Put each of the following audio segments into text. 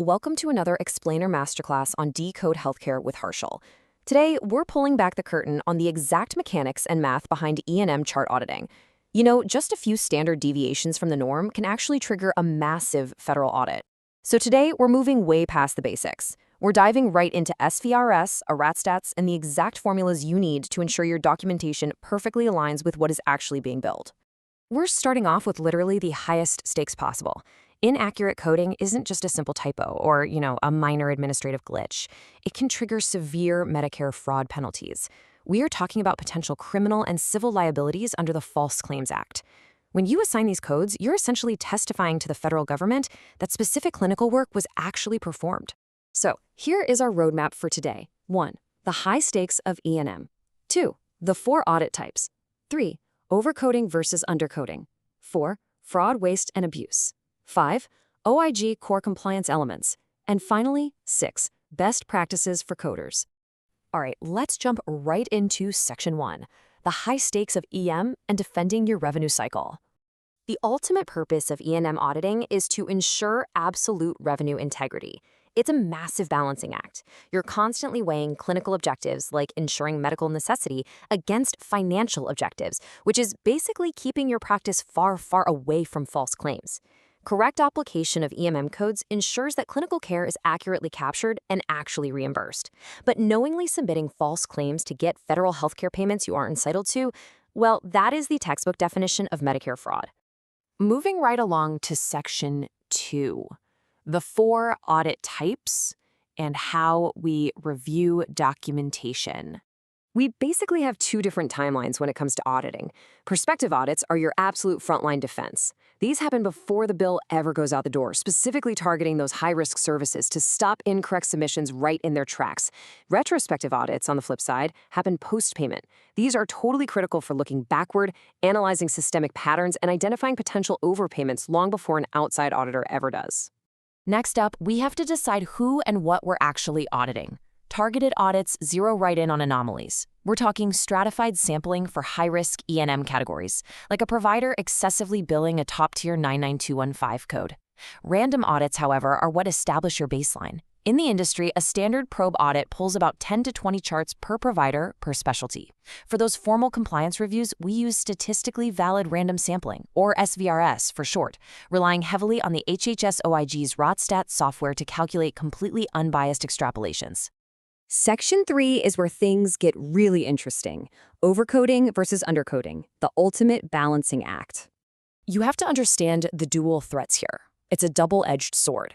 Welcome to another Explainer Masterclass on Decode Healthcare with Harshal. Today, we're pulling back the curtain on the exact mechanics and math behind E&M chart auditing. You know, just a few standard deviations from the norm can actually trigger a massive federal audit. So today, we're moving way past the basics. We're diving right into SVRS, RATstats, and the exact formulas you need to ensure your documentation perfectly aligns with what is actually being billed. We're starting off with literally the highest stakes possible. Inaccurate coding isn't just a simple typo or, a minor administrative glitch. It can trigger severe Medicare fraud penalties. We are talking about potential criminal and civil liabilities under the False Claims Act. When you assign these codes, you're essentially testifying to the federal government that specific clinical work was actually performed. So, here is our roadmap for today. 1. The high stakes of E&M. 2. The 4 audit types. 3. Overcoding versus undercoding. 4. Fraud, waste, and abuse. 5. OIG core compliance elements. And finally, 6. Best practices for coders. All right, let's jump right into Section 1, the high stakes of EM and defending your revenue cycle. The ultimate purpose of E&M auditing is to ensure absolute revenue integrity. It's a massive balancing act. You're constantly weighing clinical objectives like ensuring medical necessity against financial objectives, which is basically keeping your practice far, far away from false claims. Correct application of EMM codes ensures that clinical care is accurately captured and actually reimbursed. But knowingly submitting false claims to get federal healthcare payments you aren't entitled to, well, that is the textbook definition of Medicare fraud. Moving right along to Section 2, the 4 audit types and how we review documentation. We basically have 2 different timelines when it comes to auditing. Prospective audits are your absolute frontline defense. These happen before the bill ever goes out the door, specifically targeting those high-risk services to stop incorrect submissions right in their tracks. Retrospective audits, on the flip side, happen post-payment. These are totally critical for looking backward, analyzing systemic patterns, and identifying potential overpayments long before an outside auditor ever does. Next up, we have to decide who and what we're actually auditing. Targeted audits zero right in on anomalies. We're talking stratified sampling for high-risk E&M categories, like a provider excessively billing a top-tier 99215 code. Random audits, however, are what establish your baseline. In the industry, a standard probe audit pulls about 10 to 20 charts per provider per specialty. For those formal compliance reviews, we use statistically valid random sampling, or SVRS for short, relying heavily on the HHS OIG's RATstats software to calculate completely unbiased extrapolations. Section 3 is where things get really interesting. Overcoding versus undercoding, the ultimate balancing act. You have to understand the dual threats here. It's a double-edged sword.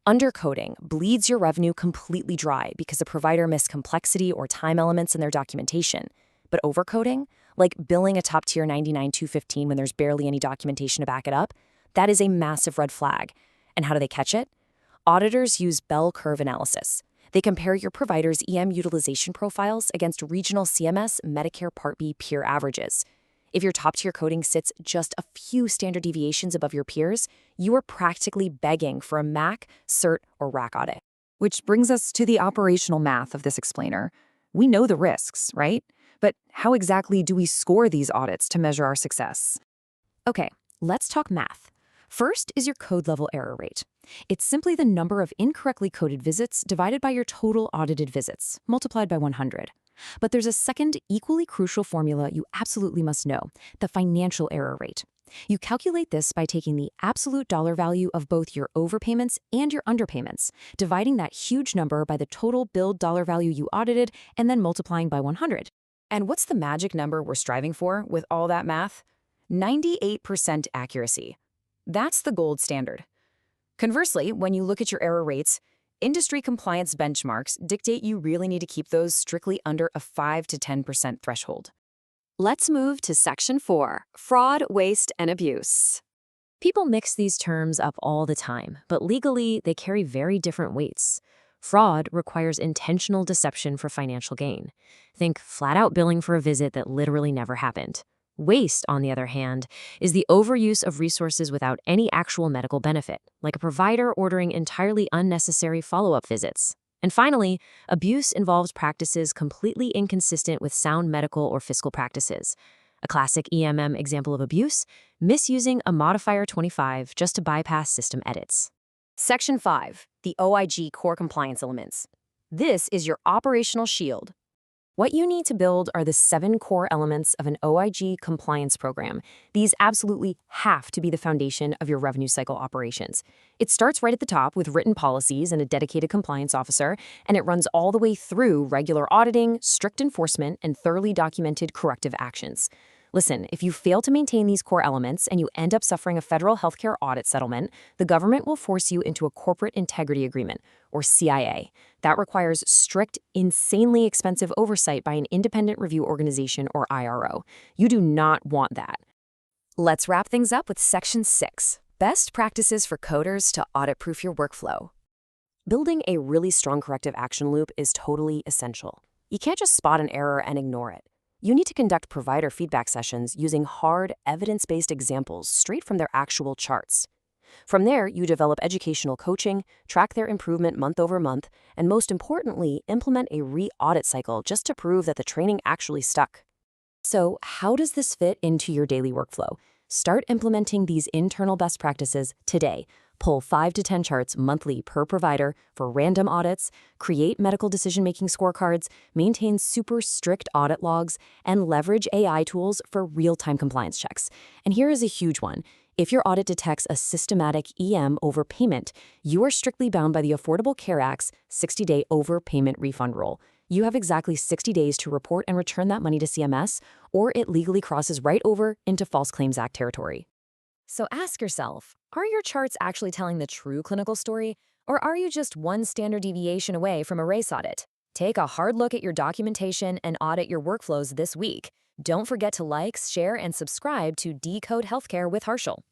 Undercoding bleeds your revenue completely dry because a provider missed complexity or time elements in their documentation. But overcoding, like billing a top-tier 99215 when there's barely any documentation to back it up, that is a massive red flag. And how do they catch it? Auditors use bell curve analysis. They compare your provider's EM utilization profiles against regional CMS Medicare Part B peer averages. If your top-tier coding sits just a few standard deviations above your peers, you are practically begging for a MAC, CERT, or RAC audit. Which brings us to the operational math of this explainer. We know the risks, right? But how exactly do we score these audits to measure our success? Okay, let's talk math. First is your code level error rate. It's simply the number of incorrectly coded visits divided by your total audited visits, multiplied by 100. But there's a second, equally crucial formula you absolutely must know, the financial error rate. You calculate this by taking the absolute dollar value of both your overpayments and your underpayments, dividing that huge number by the total billed dollar value you audited, and then multiplying by 100. And what's the magic number we're striving for with all that math? 98% accuracy. That's the gold standard. Conversely, when you look at your error rates, industry compliance benchmarks dictate you really need to keep those strictly under a 5 to 10% threshold. Let's move to Section 4, fraud, waste, and abuse. People mix these terms up all the time, but legally they carry very different weights. Fraud requires intentional deception for financial gain. Think flat-out billing for a visit that literally never happened. Waste, on the other hand, is the overuse of resources without any actual medical benefit, like a provider ordering entirely unnecessary follow-up visits. And finally, abuse involves practices completely inconsistent with sound medical or fiscal practices. A classic EMM example of abuse, misusing a modifier 25 just to bypass system edits. Section 5, the OIG Core Compliance Elements. This is your operational shield. What you need to build are the 7 core elements of an OIG compliance program. These absolutely have to be the foundation of your revenue cycle operations. It starts right at the top with written policies and a dedicated compliance officer, and it runs all the way through regular auditing, strict enforcement, and thoroughly documented corrective actions. Listen, if you fail to maintain these core elements and you end up suffering a federal healthcare audit settlement, the government will force you into a corporate integrity agreement, or CIA. That requires strict, insanely expensive oversight by an independent review organization, or IRO. You do not want that. Let's wrap things up with Section 6, Best Practices for Coders to Audit-Proof Your Workflow. Building a really strong corrective action loop is totally essential. You can't just spot an error and ignore it. You need to conduct provider feedback sessions using hard, evidence-based examples straight from their actual charts. From there, you develop educational coaching, track their improvement month over month, and most importantly, implement a re-audit cycle just to prove that the training actually stuck. So, how does this fit into your daily workflow? Start implementing these internal best practices today. Pull 5 to 10 charts monthly per provider for random audits, create medical decision-making scorecards, maintain super strict audit logs, and leverage AI tools for real-time compliance checks. And here is a huge one. If your audit detects a systematic EM overpayment, you are strictly bound by the Affordable Care Act's 60-day overpayment refund rule. You have exactly 60 days to report and return that money to CMS, or it legally crosses right over into False Claims Act territory. So ask yourself, are your charts actually telling the true clinical story, or are you just one standard deviation away from a race audit? Take a hard look at your documentation and audit your workflows this week. Don't forget to like, share, and subscribe to Decode Healthcare with Harshal.